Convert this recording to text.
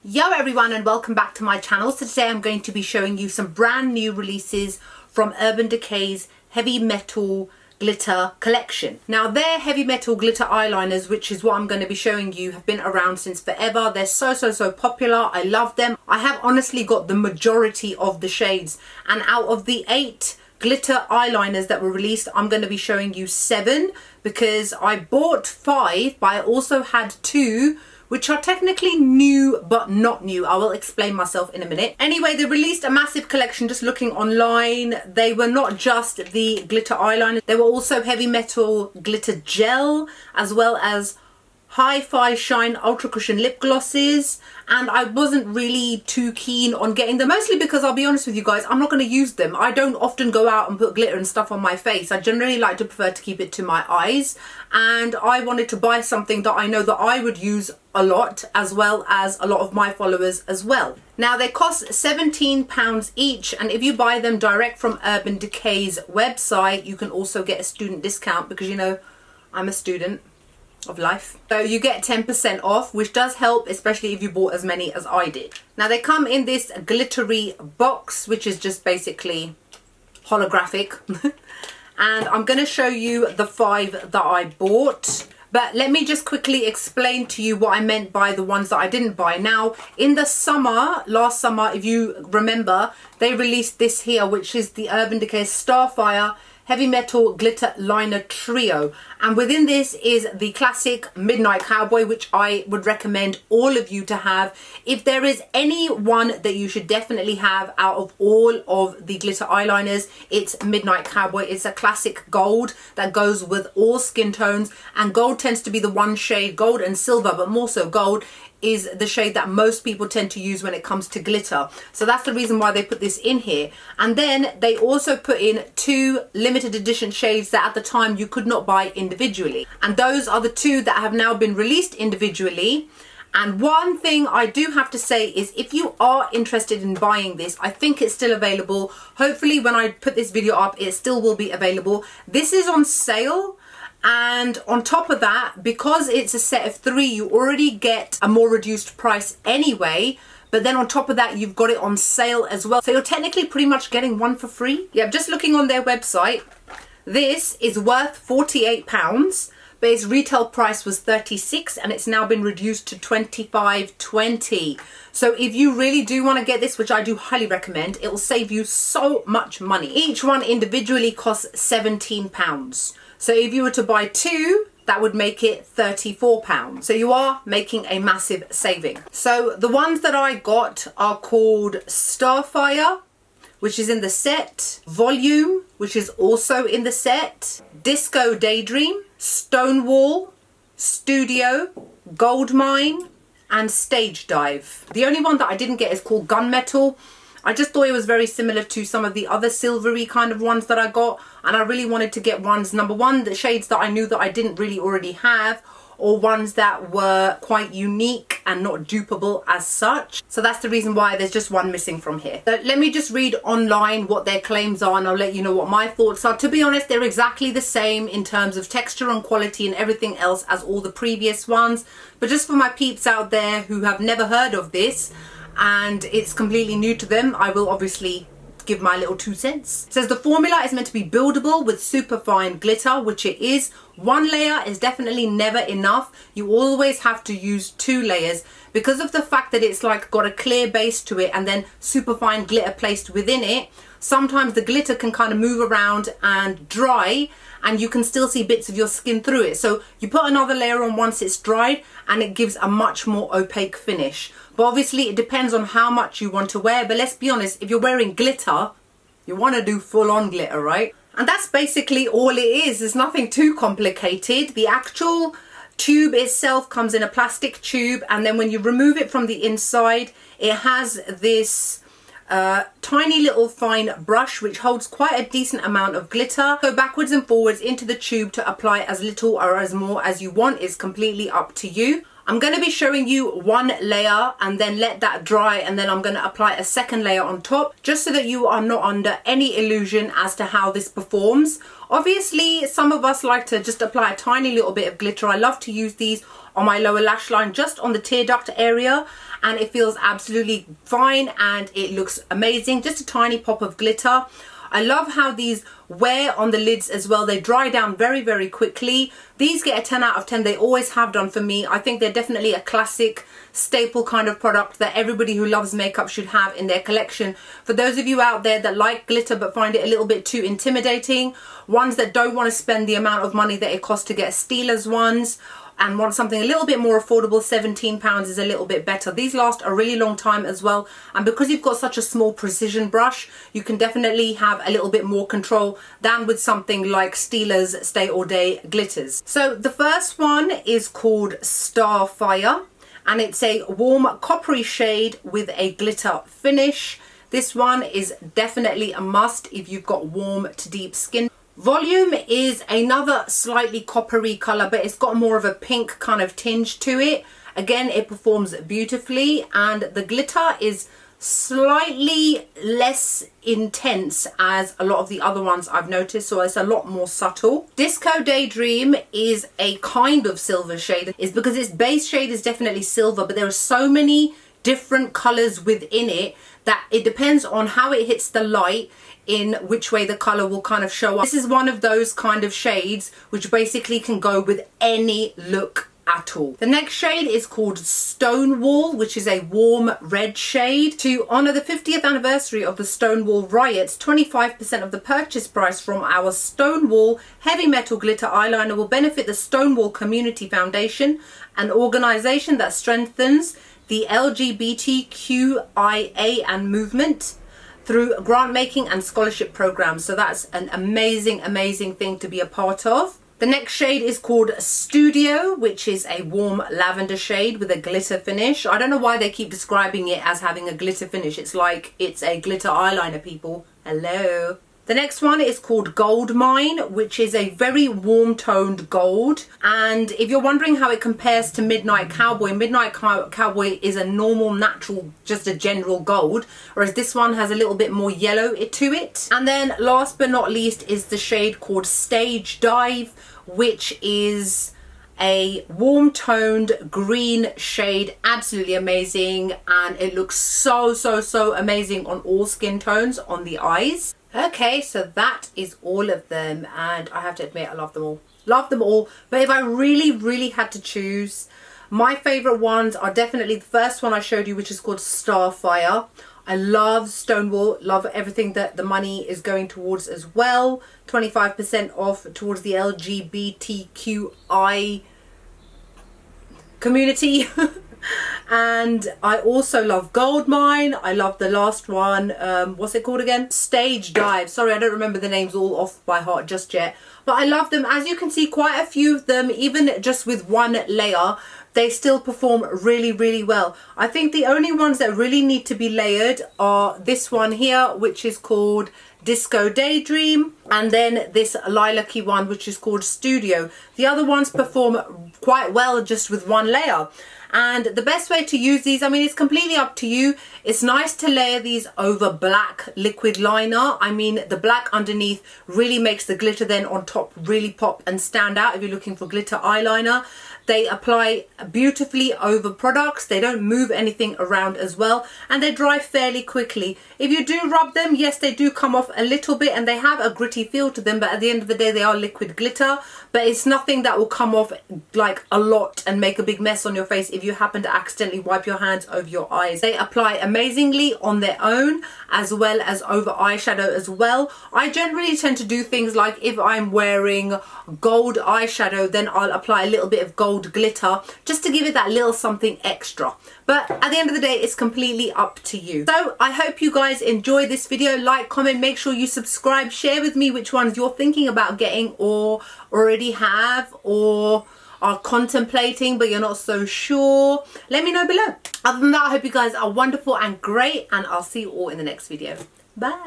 Yo everyone, and welcome back to my channel. So today I'm going to be showing you some brand new releases from Urban Decay's Heavy Metal Glitter collection. Now their heavy metal glitter eyeliners, which is what I'm going to be showing you, have been around since forever. They're so popular. I love them. I have honestly got the majority of the shades, and out of the 8 glitter eyeliners that were released, I'm going to be showing you 7 because I bought 5, but I also had 2 which are technically new but not new. I will explain myself in a minute. Anyway, they released a massive collection. Just looking online, they were not just the glitter eyeliner, they were also heavy metal glitter gel, as well as Hi-Fi Shine Ultra Cushion lip glosses, and I wasn't really too keen on getting them, mostly because I'll be honest with you guys, I'm not going to use them. I don't often go out and put glitter and stuff on my face. I generally like to prefer to keep it to my eyes, and I wanted to buy something that I know that I would use a lot, as well as a lot of my followers as well. Now they cost £17 each, and if you buy them direct from Urban Decay's website, you can also get a student discount because, you know, I'm a student of life. So you get 10% off, which does help, especially if you bought as many as I did. Now they come in this glittery box, which is just basically holographic. And I'm going to show you the 5 that I bought. But let me just quickly explain to you what I meant by the ones that I didn't buy. Now, in the summer, last summer, if you remember, they released this here, which is the Urban Decay Starfire Heavy Metal Glitter Liner Trio, and within this is the classic Midnight Cowboy, which I would recommend all of you to have. If there is any one that you should definitely have out of all of the glitter eyeliners, it's Midnight Cowboy. It's a classic gold that goes with all skin tones, and gold tends to be the one shade, gold and silver, but more so gold is the shade that most people tend to use when it comes to glitter. So that's the reason why they put this in here. And then they also put in 2 limited edition shades that at the time you could not buy individually. And those are the 2 that have now been released individually. And one thing I do have to say is, if you are interested in buying this, I think it's still available. Hopefully when I put this video up, it still will be available. This is on sale. And on top of that, because it's a set of 3, you already get a more reduced price anyway. But then on top of that, you've got it on sale as well. So you're technically pretty much getting 1 for free. Yeah, just looking on their website, this is worth £48, but its retail price was £36, and it's now been reduced to £25.20. So if you really do want to get this, which I do highly recommend, it will save you so much money. Each one individually costs £17. So if you were to buy 2, that would make it £34. So you are making a massive saving. So the ones that I got are called Starfire, which is in the set, Volume, which is also in the set, Disco Daydream, Stonewall, Studio, Goldmine, and Stage Dive. The only one that I didn't get is called Gunmetal. I just thought it was very similar to some of the other silvery kind of ones that I got, and I really wanted to get ones, number one, the shades that I knew that I didn't really already have, or ones that were quite unique and not dupable as such. So that's the reason why there's just one missing from here. So let me just read online what their claims are, and I'll let you know what my thoughts are. To be honest, they're exactly the same in terms of texture and quality and everything else as all the previous ones. But just for my peeps out there who have never heard of this, and it's completely new to them, I will obviously give my little 2 cents. It says the formula is meant to be buildable with super fine glitter, which it is. 1 layer is definitely never enough. You always have to use 2 layers because of the fact that it's like got a clear base to it and then super fine glitter placed within it. Sometimes the glitter can kind of move around and dry, and you can still see bits of your skin through it. So you put another layer on once it's dried, and it gives a much more opaque finish. But obviously it depends on how much you want to wear. But let's be honest, if you're wearing glitter, you want to do full-on glitter, right? And that's basically all it is. There's nothing too complicated. The actual tube itself comes in a plastic tube, and then when you remove it from the inside, it has this tiny little fine brush which holds quite a decent amount of glitter. Go backwards and forwards into the tube to apply as little or as more as you want. It's completely up to you. I'm going to be showing you 1 layer and then let that dry, and then I'm going to apply a 2nd layer on top, just so that you are not under any illusion as to how this performs. Obviously, some of us like to just apply a tiny little bit of glitter. I love to use these on my lower lash line, just on the tear duct area, and it feels absolutely fine and it looks amazing. Just a tiny pop of glitter. I love how these wear on the lids as well. They dry down very, very quickly. These get a 10 out of 10. They always have done for me. I think they're definitely a classic staple kind of product that everybody who loves makeup should have in their collection. For those of you out there that like glitter but find it a little bit too intimidating, ones that don't want to spend the amount of money that it costs to get Steelers ones, and want something a little bit more affordable, £17 is a little bit better. These last a really long time as well, and because you've got such a small precision brush, you can definitely have a little bit more control than with something like Steelers Stay All Day glitters. So the first one is called Starfire, and it's a warm coppery shade with a glitter finish. This one is definitely a must if you've got warm to deep skin. Volume is another slightly coppery colour, but it's got more of a pink kind of tinge to it. Again, it performs beautifully, and the glitter is slightly less intense as a lot of the other ones I've noticed, so it's a lot more subtle. Disco Daydream is a kind of silver shade. It's because its base shade is definitely silver, but there are so many different colours within it that it depends on how it hits the light in which way the colour will kind of show up. This is one of those kind of shades which basically can go with any look at all. The next shade is called Stonewall, which is a warm red shade. To honour the 50th anniversary of the Stonewall riots, 25% of the purchase price from our Stonewall Heavy Metal Glitter Eyeliner will benefit the Stonewall Community Foundation, an organisation that strengthens the LGBTQIA and movement through grant making and scholarship programs. So that's an amazing, amazing thing to be a part of. The next shade is called Studio, which is a warm lavender shade with a glitter finish. I don't know why they keep describing it as having a glitter finish. It's like it's a glitter eyeliner, people. Hello. The next one is called Goldmine, which is a very warm toned gold. And if you're wondering how it compares to Midnight Cowboy, Midnight Cowboy is a normal, natural, just a general gold, whereas this one has a little bit more yellow to it. And then last but not least is the shade called Stage Dive, which is a warm toned green shade. Absolutely amazing, and it looks so amazing on all skin tones on the eyes. Okay, so that is all of them, and I have to admit I love them all. Love them all, but if I really had to choose, my favourite ones are definitely the first one I showed you, which is called Starfire. I love Stonewall, love everything that the money is going towards as well. 25% off towards the LGBTQI community. And I also love Goldmine. I love the last one, what's it called again? Stage Dive. Sorry, I don't remember the names all off by heart just yet, but I love them. As you can see, quite a few of them, even just with one layer, they still perform really well. I think the only ones that really need to be layered are this one here, which is called Disco Daydream, and then this lilac-y one, which is called Studio. The other ones perform quite well just with one layer. And the best way to use these, I mean, it's completely up to you. It's nice to layer these over black liquid liner. I mean, the black underneath really makes the glitter then on top really pop and stand out if you're looking for glitter eyeliner. They apply beautifully over products. They don't move anything around as well, and they dry fairly quickly. If you do rub them, yes, they do come off a little bit and they have a gritty feel to them, but at the end of the day, they are liquid glitter. But it's nothing that will come off like a lot and make a big mess on your face if you happen to accidentally wipe your hands over your eyes. They apply amazingly on their own as well as over eyeshadow as well. I generally tend to do things like if I'm wearing gold eyeshadow, then I'll apply a little bit of gold glitter just to give it that little something extra. But at the end of the day, it's completely up to you. So I hope you guys enjoyed this video. Like, comment, make sure you subscribe, share with me which ones you're thinking about getting or already have or are contemplating but you're not so sure. Let me know below. Other than that, I hope you guys are wonderful and great, and I'll see you all in the next video. Bye.